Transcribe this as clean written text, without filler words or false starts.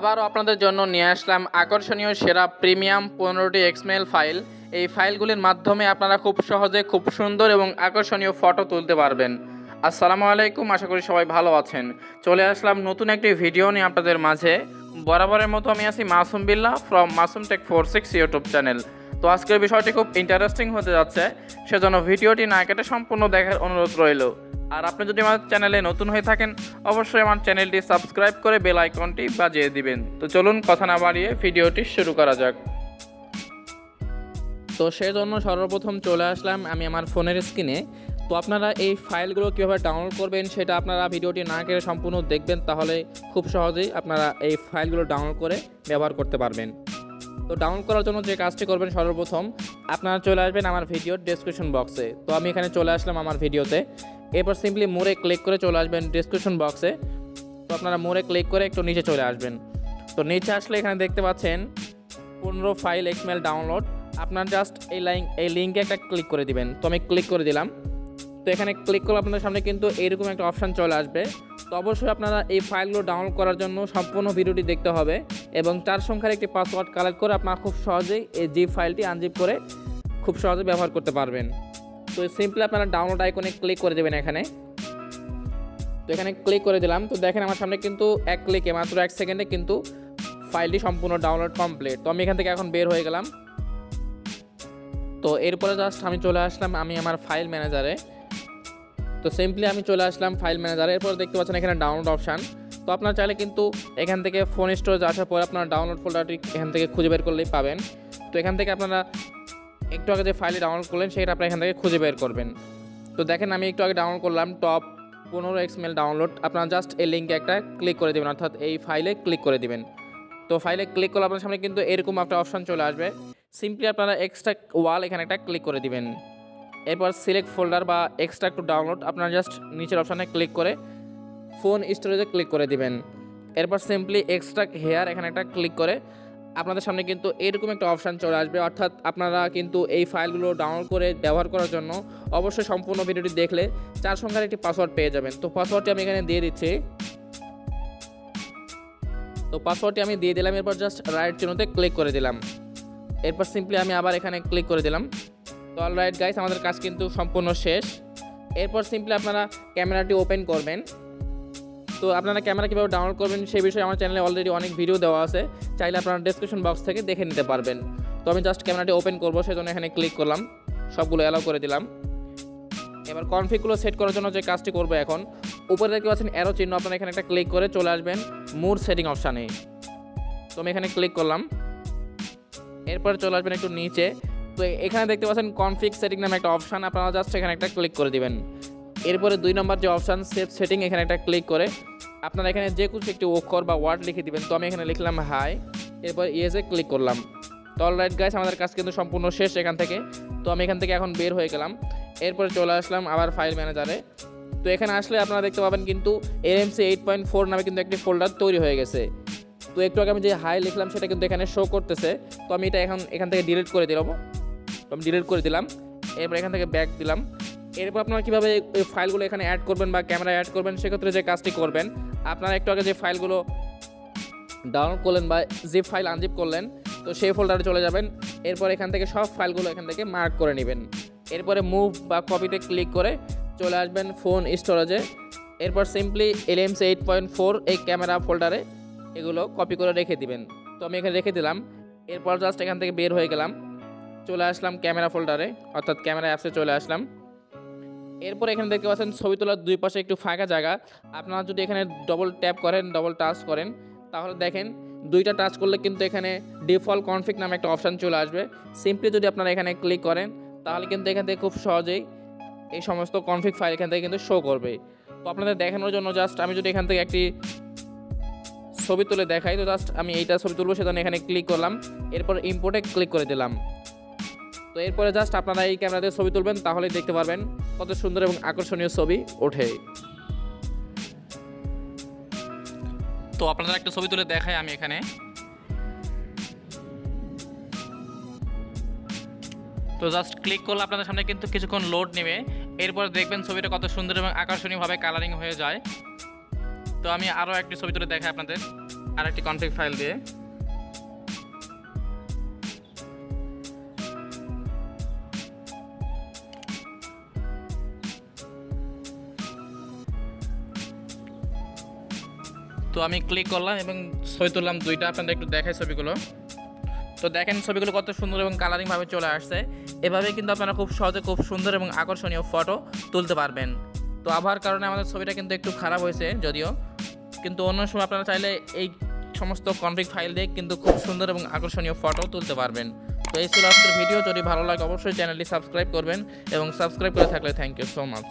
আবারও আপনাদের জন্য নিয়ে আসলাম আকর্ষণীয় সেরা প্রিমিয়াম 15টি এক্সএমএল ফাইল। এই ফাইলগুলির মাধ্যমে আপনারা খুব সহজে খুব সুন্দর এবং আকর্ষণীয় ফটো তুলতে পারবেন। আসসালামু আলাইকুম, আশা করি সবাই ভালো আছেন। চলে আসলাম নতুন একটি ভিডিও নিয়ে আপনাদের মাঝে। বরাবরের মতো আমি আছি Masum Billah from Masum tech 46 YouTube channel. তো আজকের বিষয়টি খুব ইন্টারেস্টিং হতে যাচ্ছে, সেজন্য ভিডিওটি না কেটে সম্পূর্ণ দেখার অনুরোধ রইল। আর আপনি যদি আমার চ্যানেলে নতুন হয়ে থাকেন অবশ্যই আমার চ্যানেলটি সাবস্ক্রাইব করে বেল আইকনটি বাজিয়ে দিবেন। তো চলুন কথা না বাড়িয়ে ভিডিওটি শুরু করা যাক। তো সেজন্য সর্বপ্রথম চলে আসলাম আমি আমার ফোনের স্ক্রিনে। তো আপনারা এই ফাইলগুলো কীভাবে ডাউনলোড করবেন সেটা আপনারা ভিডিওটি না কেটে সম্পূর্ণ দেখবেন, তাহলে খুব সহজেই আপনারা এই ফাইলগুলো ডাউনলোড করে ব্যবহার করতে পারবেন। তো ডাউনলোড করার জন্য যে কাজটি করবেন, সর্বপ্রথম আপনারা চলে আসবেন আমার ভিডিওর ডেসক্রিপশন বক্সে। তো আমি এখানে চলে আসলাম আমার ভিডিওতে। এরপর সিম্পলি মোরে ক্লিক করে চলে আসবেন ডেসক্রিপশন বক্সে। তো আপনারা মোরে ক্লিক করে একটু নিচে চলে আসবেন। তো নিচে আসলে এখানে দেখতে পাচ্ছেন 15 ফাইল এক্সএমএল ডাউনলোড। আপনার জাস্ট এই লিঙ্কে একটা ক্লিক করে দিবেন। তো আমি ক্লিক করে দিলাম। তো এখানে ক্লিক করলে আপনাদের সামনে কিন্তু এইরকম একটা অপশান চলে আসবে। তো অবশ্যই আপনারা এই ফাইলগুলো ডাউনলোড করার জন্য সম্পূর্ণ ভিডিওটি দেখতে হবে এবং 4 সংখ্যার একটি পাসওয়ার্ড কালেক্ট করে আপনারা খুব সহজেই এই জিপ ফাইলটি আনজিপ করে খুব সহজে ব্যবহার করতে পারবেন। তো সিম্পলি আপনারা ডাউনলোড আইকনে ক্লিক করে দেবেন এখানে। তো এখানে ক্লিক করে দিলাম। তো দেখেন আমার সামনে কিন্তু এক ক্লিকে মাত্র 1 সেকেন্ডে কিন্তু ফাইলটি সম্পূর্ণ ডাউনলোড কমপ্লিট। তো আমি এখান থেকে এখন বের হয়ে গেলাম। তো এরপরে জাস্ট আমি চলে আসলাম আমি আমার ফাইল ম্যানেজারে। তো সিম্পলি আমি চলে আসলাম ফাইল ম্যানেজারে। এরপর দেখতে পাচ্ছেন এখানে ডাউনলোড অপশান। তো আপনারা চাইলে কিন্তু এখান থেকে ফোন স্টোরেজ আসার পর আপনারা ডাউনলোড ফোল্ডারটি এখান থেকে খুঁজে বের করলেই পাবেন। তো এখান থেকে আপনারা একটু আগে যে ফাইলটি ডাউনলোড করলেন সেটা আপনারা এখান থেকে খুঁজে বের করবেন। তো দেখেন আমি একটু আগে ডাউনলোড করলাম টপ 15 এক্সএমএল ডাউনলোড। আপনারা জাস্ট এই লিঙ্কে একটা ক্লিক করে দেবেন, অর্থাৎ এই ফাইলে ক্লিক করে দিবেন। তো ফাইলে ক্লিক করলে আপনার সামনে কিন্তু এরকম একটা অপশান চলে আসবে। সিম্পলি আপনারা এক্সট্রাক্ট ওয়াল এখানে একটা ক্লিক করে দিবেন। এরপর সিলেক্ট ফোল্ডার বা এক্সট্রাক্ট টু ডাউনলোড আপনারা জাস্ট নিচের অপশানে ক্লিক করে ফোন স্টোরেজে ক্লিক করে দিবেন। এরপর সিম্পলি এক্সট্রাক্ট হেয়ার এখানে একটা ক্লিক করে আপনাদের সামনে কিন্তু এরকম একটা অপশান চলে আসবে। অর্থাৎ আপনারা কিন্তু এই ফাইলগুলো ডাউনলোড করে ব্যবহার করার জন্য অবশ্যই সম্পূর্ণ ভিডিওটি দেখলে 4 সংখ্যার একটি পাসওয়ার্ড পেয়ে যাবেন। তো পাসওয়ার্ডটি আমি এখানে দিয়ে দিচ্ছি। তো পাসওয়ার্ডটি আমি দিয়ে দিলাম। এরপর জাস্ট রাইট চিহ্নতে ক্লিক করে দিলাম। এরপর সিম্পলি আমি আবার এখানে ক্লিক করে দিলাম। তো অলরাইট গাইস, আমাদের কাজ কিন্তু সম্পূর্ণ শেষ। এরপর সিম্পলি আপনারা ক্যামেরাটি ওপেন করবেন। তো আপনারা ক্যামেরা কীভাবে ডাউনলোড করবেন সেই বিষয়ে আমার চ্যানেলে অলরেডি অনেক ভিডিও দেওয়া আছে, চাইলে আপনারা ডেসক্রিপশন বক্স থেকে দেখে নিতে পারবেন। তো আমি জাস্ট ক্যামেরাটি ওপেন করবো, সেজন্য এখানে ক্লিক করলাম, সবগুলো অ্যালাউ করে দিলাম। এবার কনফিগগুলো সেট করার জন্য যে কাজটি করবো, এখন উপরে দেখতে পাচ্ছেন অ্যারো চিহ্ন, আপনারা এখানে একটা ক্লিক করে চলে আসবেন মোর সেটিং অপশানে। তো আমি এখানে ক্লিক করলাম। এরপরে চলে আসবেন একটু নিচে। তো এখানে দেখতে পাচ্ছেন কনফিগ সেটিং নামে একটা অপশান, আপনারা জাস্ট এখানে একটা ক্লিক করে দিবেন। এরপরে 2 নম্বর যে অপশান সেভ সেটিং, এখানে একটা ক্লিক করে আপনারা এখানে যে কিছু একটি অক্ষর বা ওয়ার্ড লিখে দিবেন। তো আমি এখানে লিখলাম হাই, এরপর ইয়েসে ক্লিক করলাম। তো অলরাইট গাইস, আমাদের কাজ কিন্তু সম্পূর্ণ শেষ এখান থেকে। তো আমি এখান থেকে এখন বের হয়ে গেলাম। এরপরে চলে আসলাম আবার ফাইল ম্যানেজারে। তো এখানে আসলে আপনারা দেখতে পাবেন কিন্তু LMC8.4 নামে কিন্তু একটি ফোল্ডার তৈরি হয়ে গেছে। তো একটু আগে আমি যে হাই লিখলাম সেটা কিন্তু এখানে শো করতেছে। তো আমি এটা এখান থেকে ডিলিট করে দিলাম। তো আমি ডিলিট করে দিলাম। এরপর এখান থেকে ব্যাক দিলাম। এরপর আপনারা কীভাবে এই ফাইলগুলো এখানে অ্যাড করবেন বা ক্যামেরা অ্যাড করবেন, সেক্ষেত্রে যে কাজটি করবেন, আপনারা একটু আগে যে ফাইলগুলো ডাউনলোড করলেন বা জিপ ফাইল আনজিপ করলেন, তো সেই ফোল্ডারে চলে যাবেন। এরপর এখান থেকে সব ফাইলগুলো এখান থেকে মার্ক করে নেবেন। এরপরে মুভ বা কপিতে ক্লিক করে চলে আসবেন ফোন স্টোরেজে। এরপর সিম্পলি LMC8.4 এই ক্যামেরা ফোল্ডারে এগুলো কপি করে রেখে দিবেন। তো আমি এখানে রেখে দিলাম। এরপর জাস্ট এখান থেকে বের হয়ে গেলাম, চলে আসলাম ক্যামেরা ফোল্ডারে, অর্থাৎ ক্যামেরা অ্যাপসে চলে আসলাম। এরপর এখানে দেখতে পাচ্ছেন ছবি তোলার 2 পাশে একটু ফাঁকা জায়গা। আপনারা যদি এখানে ডবল ট্যাপ করেন, ডবল টাচ করেন, তাহলে দেখেন 2টা টাচ করলে কিন্তু এখানে ডিফল্ট কনফিগ নামে একটা অপশান চলে আসবে। সিম্পলি যদি আপনারা এখানে ক্লিক করেন, তাহলে কিন্তু এখান থেকে খুব সহজেই এই সমস্ত কনফিগ ফাইল এখান থেকে কিন্তু শো করবে। তো আপনাদের দেখানোর জন্য জাস্ট আমি যদি এখান থেকে একটি ছবি তুলে দেখাই, তো জাস্ট আমি এইটা ছবি তুলবো, সেজন্য এখানে ক্লিক করলাম। এরপর ইম্পোর্টে ক্লিক করে দিলাম। তো এরপরে জাস্ট আপনারা এই ক্যামেরাতে ছবি তুলবেন, তাহলেই দেখতে পারবেন কত সুন্দর এবং আকর্ষণীয় ছবি ওঠে। তো আপনারা একটা ছবি তুলে দেখাই আমি এখানে। তো জাস্ট ক্লিক করলে আপনাদের সামনে কিন্তু কিছুক্ষণ লোড নেবে। এরপর দেখবেন ছবিটা কত সুন্দর এবং আকর্ষণীয়ভাবে কালারিং হয়ে যায়। তো আমি আরও একটি ছবি তুলে দেখাই আপনাদের। আরেকটি কনফিগ ফাইল দিয়ে। তো আমি ক্লিক করলাম এবং ছবি তুললাম দুইটা, আপনাদের একটু দেখাই ছবিগুলো। তো দেখেন ছবিগুলো কত সুন্দর এবং কালারিংভাবে চলে আসছে। এভাবে কিন্তু আপনারা খুব সহজে খুব সুন্দর এবং আকর্ষণীয় ফটো তুলতে পারবেন। তো আবহাওয়ার কারণে আমাদের ছবিটা কিন্তু একটু খারাপ হয়েছে যদিও, কিন্তু অন্য সময় আপনারা চাইলে এই সমস্ত কনফিগ ফাইল দিয়ে কিন্তু খুব সুন্দর এবং আকর্ষণীয় ফটো তুলতে পারবেন। তো এই ছিল আজকের ভিডিও। যদি ভালো লাগে অবশ্যই চ্যানেলটি সাবস্ক্রাইব করবেন এবং সাবস্ক্রাইব করে থাকলে থ্যাংক ইউ সো মাচ।